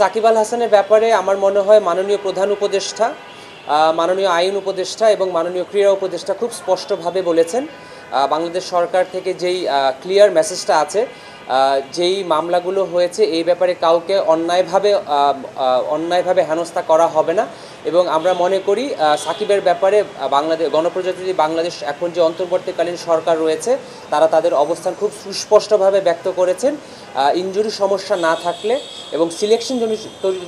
সাকিব আল হাসানের ব্যাপারে আমার মনে হয় মাননীয় প্রধান উপদেষ্টা, মাননীয় আইন উপদেষ্টা এবং মাননীয় ক্রীড়া উপদেষ্টা খুব স্পষ্টভাবে বলেছেন বাংলাদেশ সরকার থেকে যেই ক্লিয়ার মেসেজটা আছে, যেই মামলাগুলো হয়েছে এই ব্যাপারে কাউকে অন্যায়ভাবে হেনস্থা করা হবে না। এবং আমরা মনে করি সাকিবের ব্যাপারে গণপ্রজাতন্ত্রী বাংলাদেশ এখন যে অন্তর্বর্তীকালীন সরকার রয়েছে তারা তাদের অবস্থান খুব সুস্পষ্টভাবে ব্যক্ত করেছেন। ইনজুরি সমস্যা না থাকলে এবং সিলেকশন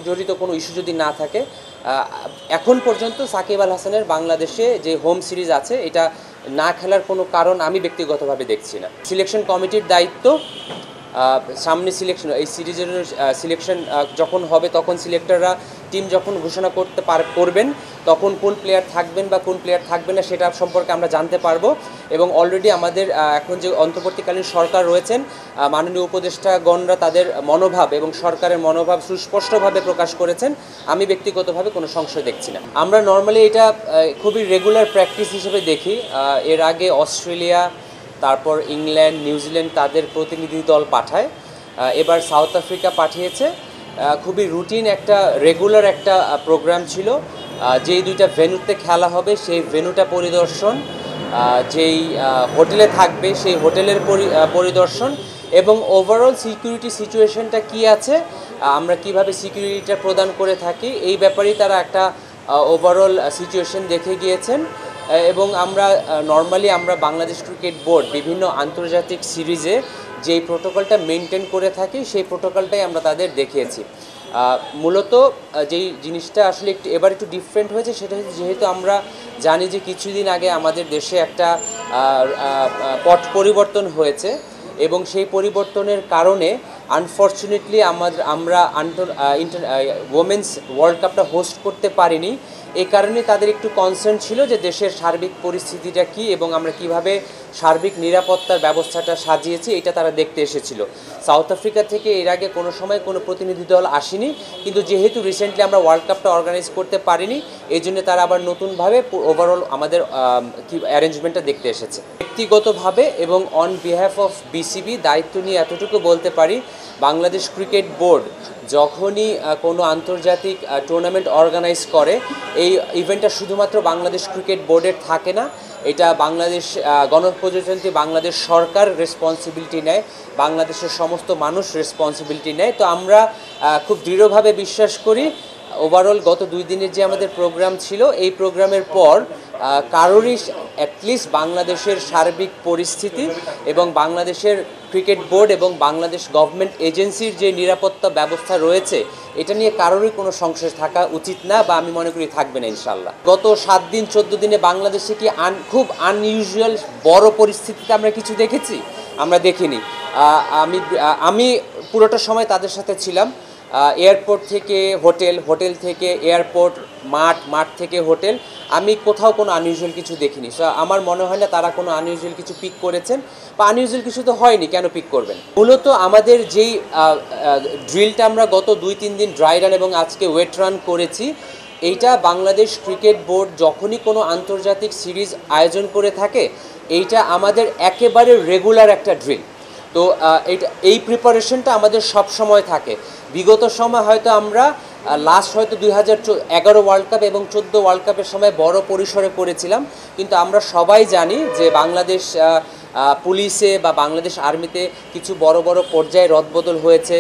জড়িত কোনো ইস্যু যদি না থাকে, এখন পর্যন্ত সাকিব আল হাসানের বাংলাদেশে যে হোম সিরিজ আছে এটা না খেলার কোনো কারণ আমি ব্যক্তিগতভাবে দেখছি না। সিলেকশন কমিটির দায়িত্ব, সামনে সিলেকশন, এই সিরিজের সিলেকশন যখন হবে তখন সিলেক্টররা টিম যখন ঘোষণা করবেন তখন কোন প্লেয়ার থাকবেন বা কোন প্লেয়ার থাকবেন না সেটা সম্পর্কে আমরা জানতে পারবো। এবং অলরেডি আমাদের এখন যে অন্তর্বর্তীকালীন সরকার রয়েছেন, মাননীয় উপদেষ্টাগণরা তাদের মনোভাব এবং সরকারের মনোভাব সুস্পষ্টভাবে প্রকাশ করেছেন। আমি ব্যক্তিগতভাবে কোনো সংশয় দেখছি না। আমরা নর্মালি এটা খুবই রেগুলার প্র্যাকটিস হিসেবে দেখি। এর আগে অস্ট্রেলিয়া, তারপর ইংল্যান্ড, নিউজিল্যান্ড তাদের প্রতিনিধি দল পাঠায়, এবার সাউথ আফ্রিকা পাঠিয়েছে। খুবই রুটিন একটা রেগুলার একটা প্রোগ্রাম ছিল। যেই দুইটা ভেন্যুতে খেলা হবে সেই ভেন্যুটা পরিদর্শন, যেই হোটেলে থাকবে সেই হোটেলের পরিদর্শন এবং ওভারঅল সিকিউরিটি সিচুয়েশনটা কী আছে, আমরা কিভাবে সিকিউরিটিটা প্রদান করে থাকি এই ব্যাপারেই তারা একটা ওভারঅল সিচুয়েশন দেখে গিয়েছেন। এবং আমরা নর্মালি বাংলাদেশ ক্রিকেট বোর্ড বিভিন্ন আন্তর্জাতিক সিরিজে যেই প্রোটোকলটা মেনটেন করে থাকি সেই প্রোটোকলটাই আমরা তাদের দেখিয়েছি। মূলত যেই জিনিসটা আসলে এবার একটু ডিফারেন্ট হয়েছে সেটা হচ্ছে, যেহেতু আমরা জানি যে কিছুদিন আগে আমাদের দেশে একটা পট পরিবর্তন হয়েছে এবং সেই পরিবর্তনের কারণে আনফর্চুনেটলি আমরা ওমেন্স ওয়ার্ল্ড কাপটা হোস্ট করতে পারিনি। এই কারণে তাদের একটু কনসার্ন ছিল যে দেশের সার্বিক পরিস্থিতিটা কী এবং আমরা কিভাবে সার্বিক নিরাপত্তার ব্যবস্থাটা সাজিয়েছি এটা তারা দেখতে এসেছিল। সাউথ আফ্রিকা থেকে এর আগে কোনো সময় কোনো প্রতিনিধি দল আসেনি, কিন্তু যেহেতু রিসেন্টলি আমরা ওয়ার্ল্ড কাপটা অর্গানাইজ করতে পারিনি এই জন্য তারা আবার নতুনভাবে ওভারঅল আমাদের অ্যারেঞ্জমেন্টটা দেখতে এসেছে। ব্যক্তিগতভাবে এবং অন বিহাফ অফ বিসিবি দায়িত্ব নিয়ে এতটুকু বলতে পারি, বাংলাদেশ ক্রিকেট বোর্ড যখনই কোনো আন্তর্জাতিক টুর্নামেন্ট অর্গানাইজ করে এই ইভেন্টটা শুধুমাত্র বাংলাদেশ ক্রিকেট বোর্ডের থাকে না, এটা বাংলাদেশ গণপ্রজাতন্ত্রী বাংলাদেশ সরকার রেসপন্সিবিলিটি নেয়, বাংলাদেশের সমস্ত মানুষ রেসপন্সিবিলিটি নেয়। তো আমরা খুব দৃঢ়ভাবে বিশ্বাস করি ওভারঅল গত 2 দিনের যে আমাদের প্রোগ্রাম ছিল এই প্রোগ্রামের পর কারোরই অ্যাটলিস্ট বাংলাদেশের সার্বিক পরিস্থিতি এবং বাংলাদেশের ক্রিকেট বোর্ড এবং বাংলাদেশ গভর্নমেন্ট এজেন্সির যে নিরাপত্তা ব্যবস্থা রয়েছে এটা নিয়ে কারোরই কোনো সংশয় থাকা উচিত না, বা আমি মনে করি থাকবে না ইনশাল্লাহ। গত 7 দিন 14 দিনে বাংলাদেশে কি খুব আনইউজুয়াল বড় পরিস্থিতিতে আমরা কিছু দেখেছি? আমরা দেখিনি। আমি পুরোটা সময় তাদের সাথে ছিলাম। এয়ারপোর্ট থেকে হোটেল, হোটেল থেকে এয়ারপোর্ট, মাঠ থেকে হোটেল, আমি কোথাও কোনো আনইউজুয়াল কিছু দেখিনি। সো আমার মনে হয় না তারা কোনো আনইউজুয়াল কিছু পিক করেছেন, বা আনইউজুয়াল কিছু তো হয়নি, কেন পিক করবেন? মূলত আমাদের যেই ড্রিলটা আমরা গত 2-3 দিন ড্রাই রান এবং আজকে ওয়েট রান করেছি, এইটা বাংলাদেশ ক্রিকেট বোর্ড যখনই কোনো আন্তর্জাতিক সিরিজ আয়োজন করে থাকে এইটা আমাদের একেবারে রেগুলার একটা ড্রিল। তো এই প্রিপারেশনটা আমাদের সব সময় থাকে। বিগত সময় হয়তো আমরা লাস্ট হয়তো 2011 ওয়ার্ল্ড কাপ এবং 14 ওয়ার্ল্ড কাপের সময় বড় পরিসরে করেছিলাম, কিন্তু আমরা সবাই জানি যে বাংলাদেশ পুলিশে বা বাংলাদেশ আর্মিতে কিছু বড় বড় পর্যায়ে রদবদল হয়েছে,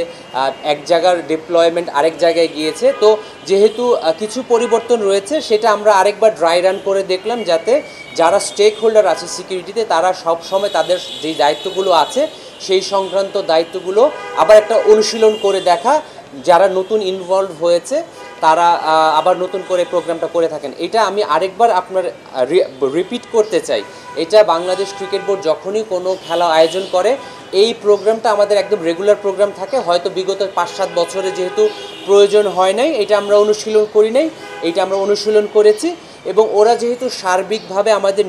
এক জায়গার ডিপ্লয়মেন্ট আরেক জায়গায় গিয়েছে। তো যেহেতু কিছু পরিবর্তন রয়েছে সেটা আমরা আরেকবার ড্রাই রান করে দেখলাম, যাতে যারা স্টেক হোল্ডার আছে সিকিউরিটিতে তারা সব সময় তাদের যে দায়িত্বগুলো আছে সেই সংক্রান্ত দায়িত্বগুলো আবার একটা অনুশীলন করে দেখা, যারা নতুন ইনভলভ হয়েছে তারা আবার নতুন করে প্রোগ্রামটা করে থাকেন। এটা আমি আরেকবার আপনার রিপিট করতে চাই, এটা বাংলাদেশ ক্রিকেট বোর্ড যখনই কোনো খেলা আয়োজন করে এই প্রোগ্রামটা আমাদের একদম রেগুলার প্রোগ্রাম থাকে। হয়তো বিগত 5-7 বছরে যেহেতু প্রয়োজন হয় নাই, এটা আমরা অনুশীলন করি নাই, এইটা আমরা অনুশীলন করেছি। এবং ওরা যেহেতু সার্বিকভাবে আমাদের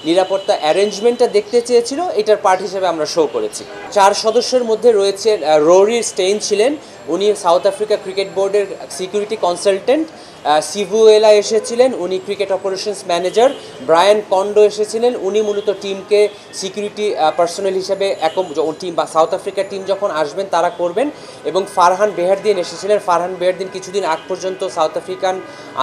নিরাপত্তা অ্যারেঞ্জমেন্টটা দেখতে চেয়েছিল, এটার পার্ট হিসেবে আমরা শো করেছি। 4 সদস্যের মধ্যে রয়েছে রোরি স্টেইন ছিলেন, উনি সাউথ আফ্রিকা ক্রিকেট বোর্ডের সিকিউরিটি কনসালটেন্ট। সিভুয়েলা এসেছিলেন, উনি cricket operations manager. Brian condo এসেছিলেন, উনি মূলত টিমকে সিকিউরিটি পার্সোনাল হিসাবে টিম বা সাউথ আফ্রিকার টিম যখন আসবেন তারা করবেন। এবং ফারহান বেহারদিন এসেছিলেন। ফারহান বেহারদিন কিছুদিন আগ পর্যন্ত সাউথ আফ্রিকান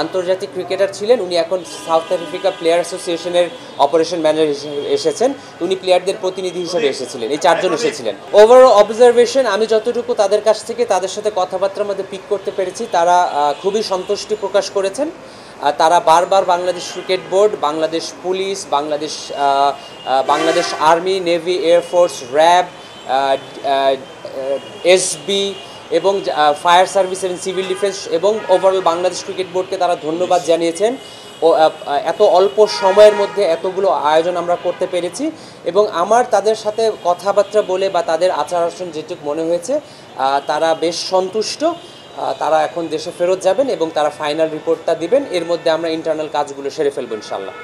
আন্তর্জাতিক ক্রিকেটার ছিলেন, উনি এখন সাউথ আফ্রিকা প্লেয়ার অ্যাসোসিয়েশনের অপারেশন ম্যানেজার হিসেবে এসেছেন। উনি প্লেয়ারদের প্রতিনিধি হিসেবে এসেছিলেন, এই 4 জন এসেছিলেন। ওভারঅল অবজারভেশন, আমি যতটুকু তাদের কাছ থেকে তাদের সাথে কথাবার্তার মধ্যে পিক করতে পেরেছি, তারা খুবই সন্তুষ্টি প্রকাশ করেছেন। তারা বারবার Bangladesh cricket board, Bangladesh police, Bangladesh army, navy, air force, RAB, SB এবং ফায়ার সার্ভিস এবং সিভিল ডিফেন্স এবং ওভারঅল বাংলাদেশ ক্রিকেট বোর্ডকে তারা ধন্যবাদ জানিয়েছেন। ও এত অল্প সময়ের মধ্যে এতগুলো আয়োজন আমরা করতে পেরেছি। এবং আমার তাদের সাথে কথাবার্তা বলে বা তাদের আচার আচরণ যেটুকু মনে হয়েছে, তারা বেশ সন্তুষ্ট। তারা এখন দেশে ফেরত যাবেন এবং তারা ফাইনাল রিপোর্টটা দিবেন। এর মধ্যে আমরা ইন্টারনাল কাজগুলো সেরে ফেলবো ইনশাল্লাহ।